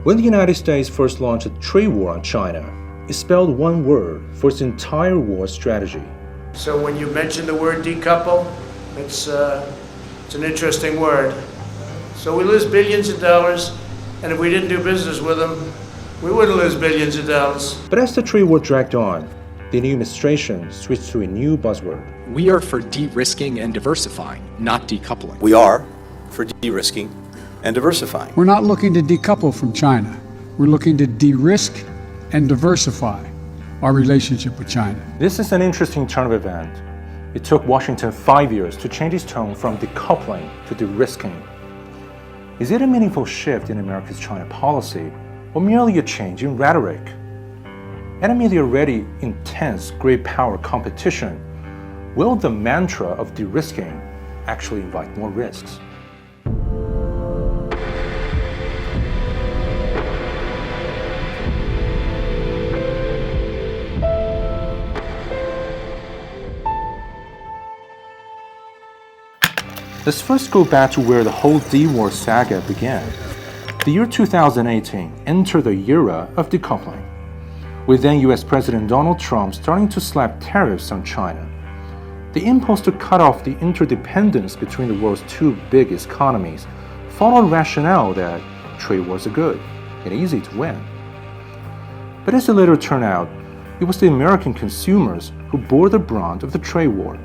When the United States first launched a trade war on China, it spelled one word for its entire war strategy. So when you mention the word decouple, it's an interesting word. So we lose billions of dollars, and if we didn't do business with them, we wouldn't lose billions of dollars. But as the trade war dragged on, the new administration switched to a new buzzword. We are for de-risking and diversifying, not decoupling. We are for de-risking and diversifying. We're not looking to decouple from China. We're looking to de-risk and diversify our relationship with China. This is an interesting turn of event. It took Washington 5 years to change its tone from decoupling to de-risking. Is it a meaningful shift in America's China policy, or merely a change in rhetoric? And amid the already intense great power competition, will the mantra of de-risking actually invite more risks? Let's first go back to where the whole D-War saga began. The year 2018 entered the era of decoupling, with then US President Donald Trump starting to slap tariffs on China. The impulse to cut off the interdependence between the world's two biggest economies followed a rationale that trade wars are good and easy to win. But as it later turned out, it was the American consumers who bore the brunt of the trade war.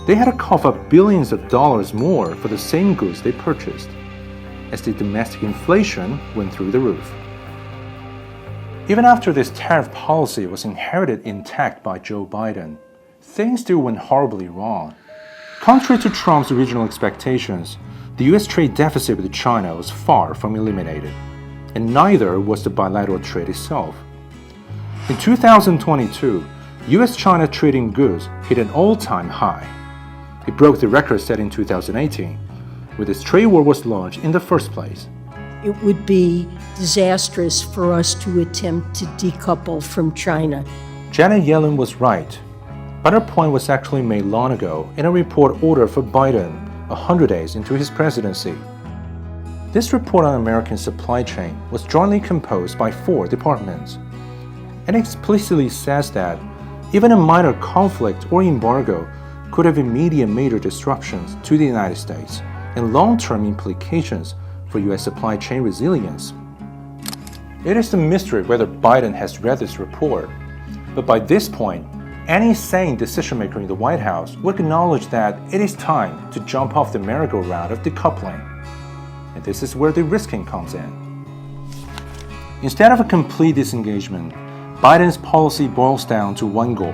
They had to cough up billions of dollars more for the same goods they purchased, as the domestic inflation went through the roof. Even after this tariff policy was inherited intact by Joe Biden, things still went horribly wrong. Contrary to Trump's original expectations, the US trade deficit with China was far from eliminated, and neither was the bilateral trade itself. In 2022, US-China trading goods hit an all-time high. It broke the record set in 2018, when this trade war was launched in the first place. It would be disastrous for us to attempt to decouple from China. Janet Yellen was right, but her point was actually made long ago in a report ordered for Biden 100 days into his presidency. This report on American supply chain was jointly composed by 4 departments, and explicitly says that even a minor conflict or embargo could have immediate major disruptions to the United States and long-term implications for U.S. supply chain resilience. It is a mystery whether Biden has read this report, but by this point, any sane decision-maker in the White House would acknowledge that it is time to jump off the merry-go-round of decoupling. And this is where the risking comes in. Instead of a complete disengagement, Biden's policy boils down to one goal: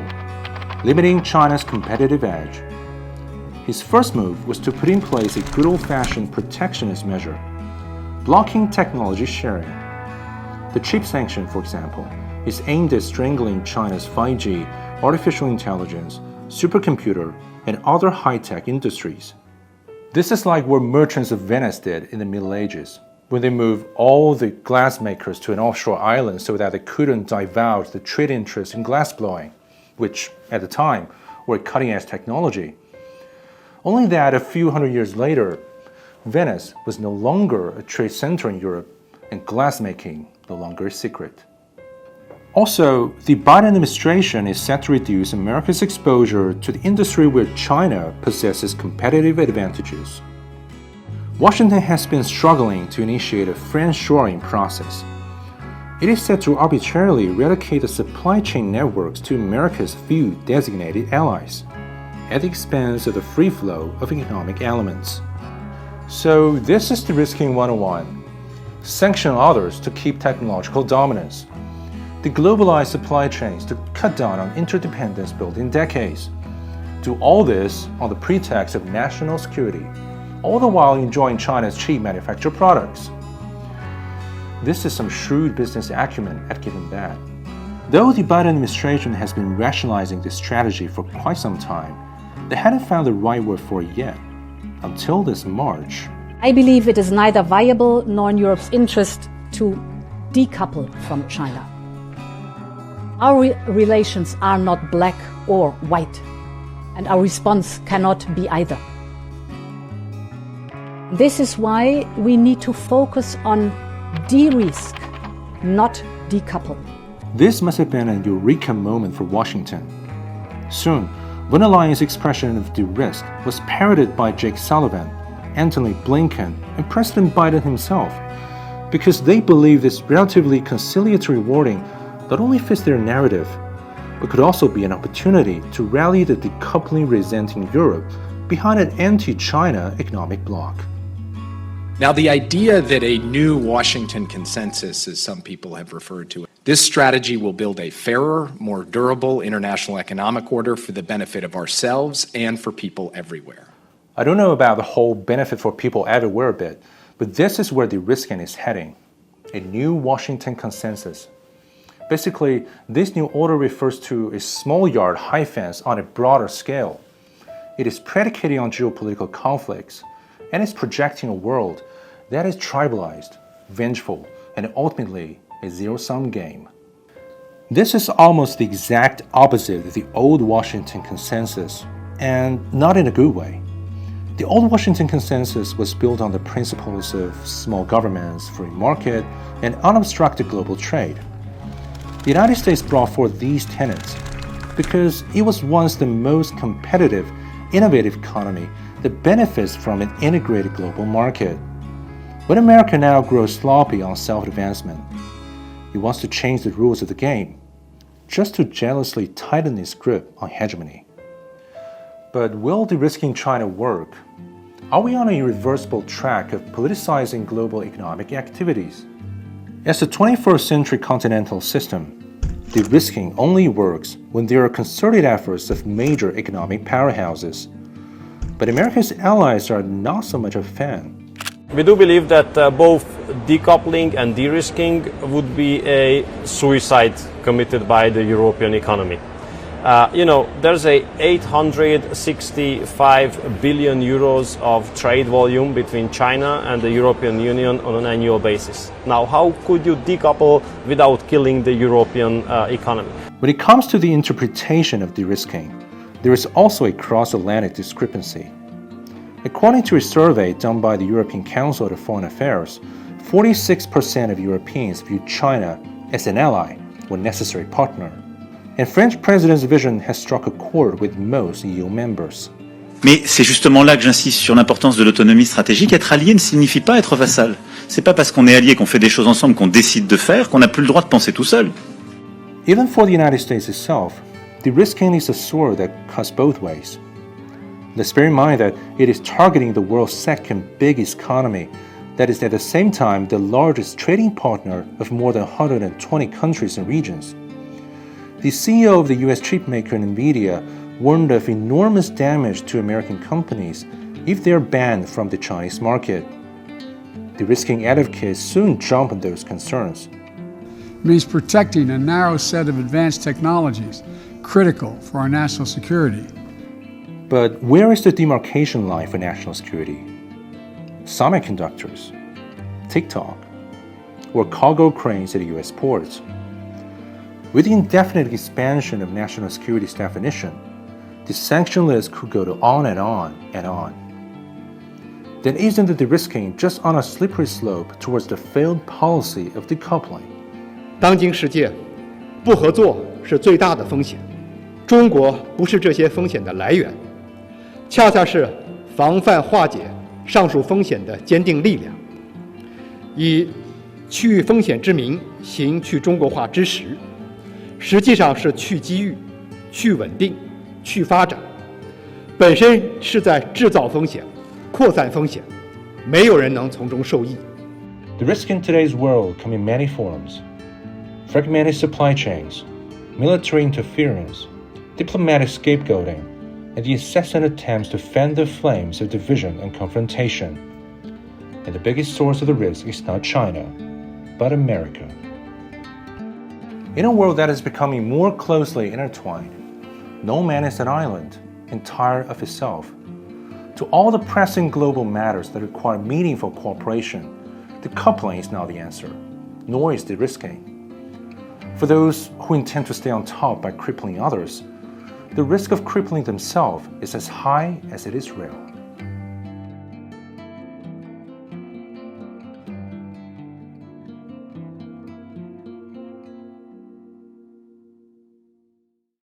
limiting China's competitive edge. His first move was to put in place a good old-fashioned protectionist measure, blocking technology sharing. The chip sanction, for example, is aimed at strangling China's 5G, artificial intelligence, supercomputer, and other high-tech industries. This is like what merchants of Venice did in the Middle Ages, when they moved all the glass makers to an offshore island so that they couldn't divulge the trade interest in glassblowing, which, at the time, were cutting-edge technology. Only that a few hundred years later, Venice was no longer a trade center in Europe, and glassmaking no longer a secret. Also, the Biden administration is set to reduce America's exposure to the industry where China possesses competitive advantages. Washington has been struggling to initiate a friendshoring process. It is set to arbitrarily relocate the supply chain networks to America's few designated allies, at the expense of the free flow of economic elements. So this is the risking 101. Sanction others to keep technological dominance. Deglobalize supply chains to cut down on interdependence built in decades. Do all this on the pretext of national security, all the while enjoying China's cheap manufactured products. This is some shrewd business acumen at given that. Though the Biden administration has been rationalizing this strategy for quite some time, they hadn't found the right word for it yet, until this March. I believe it is neither viable nor in Europe's interest to decouple from China. Our relations are not black or white, and our response cannot be either. This is why we need to focus on de-risk, not decouple. This must have been a eureka moment for Washington. Soon, von der Leyen's expression of de-risk was parroted by Jake Sullivan, Antony Blinken, and President Biden himself, because they believe this relatively conciliatory wording not only fits their narrative, but could also be an opportunity to rally the decoupling-resenting Europe behind an anti-China economic bloc. Now, the idea that a new Washington consensus, as some people have referred to it, this strategy will build a fairer, more durable international economic order for the benefit of ourselves and for people everywhere. I don't know about the whole benefit for people everywhere bit, but this is where the risking is heading. A new Washington consensus. Basically, this new order refers to a small yard high fence on a broader scale. It is predicated on geopolitical conflicts, and is projecting a world that is tribalized, vengeful, and ultimately a zero-sum game. This is almost the exact opposite of the old Washington consensus, and not in a good way. The old Washington consensus was built on the principles of small governments, free market, and unobstructed global trade. The United States brought forth these tenets because it was once the most competitive, innovative economy that benefits from an integrated global market. When America now grows sloppy on self-advancement, it wants to change the rules of the game, just to jealously tighten its grip on hegemony. But will de-risking China work? Are we on a irreversible track of politicizing global economic activities? As a 21st century continental system, de-risking only works when there are concerted efforts of major economic powerhouses. But America's allies are not so much a fan. We do believe that both decoupling and de-risking would be a suicide committed by the European economy. There's a 865 billion euros of trade volume between China and the European Union on an annual basis. Now, how could you decouple without killing the European economy? When it comes to the interpretation of de-risking, there is also a cross-Atlantic discrepancy. According to a survey done by the European Council of Foreign Affairs, 46% of Europeans view China as an ally or necessary partner. And French President's vision has struck a chord with most EU members. Mais c'est justement là que j'insiste sur l'importance de l'autonomie stratégique. Être allié ne signifie pas être vassal. C'est pas parce qu'on est allié, qu'on fait des choses ensemble, qu'on décide de faire, qu'on n'a plus le droit de penser tout seul. Even for the United States itself, de-risking is a sword that cuts both ways. Let's bear in mind that it is targeting the world's second biggest economy, that is at the same time the largest trading partner of more than 120 countries and regions. The CEO of the US chipmaker NVIDIA warned of enormous damage to American companies if they are banned from the Chinese market. De-risking advocates soon jump on those concerns. It means protecting a narrow set of advanced technologies critical for our national security. But where is the demarcation line for national security? Semiconductors, TikTok, or cargo cranes at US ports? With the indefinite expansion of national security's definition, the sanction list could go on and on and on. Then isn't the de-risking just on a slippery slope towards the failed policy of decoupling? 当今世界，不合作是最大的风险。中国不是这些风险的来源，恰恰是防范化解上述风险的坚定力量。以去风险之名行去中国化之实，实际上是去机遇、去稳定、去发展，本身是在制造风险、扩散风险，没有人能从中受益。The risk in today's world come in many forms: fragmented supply chains, military interference, diplomatic scapegoating, and the incessant attempts to fan the flames of division and confrontation. And the biggest source of the risk is not China, but America. In a world that is becoming more closely intertwined, no man is an island, entire of itself. To all the pressing global matters that require meaningful cooperation, decoupling is not the answer, nor is de-risking. For those who intend to stay on top by crippling others, the risk of crippling themselves is as high as it is real.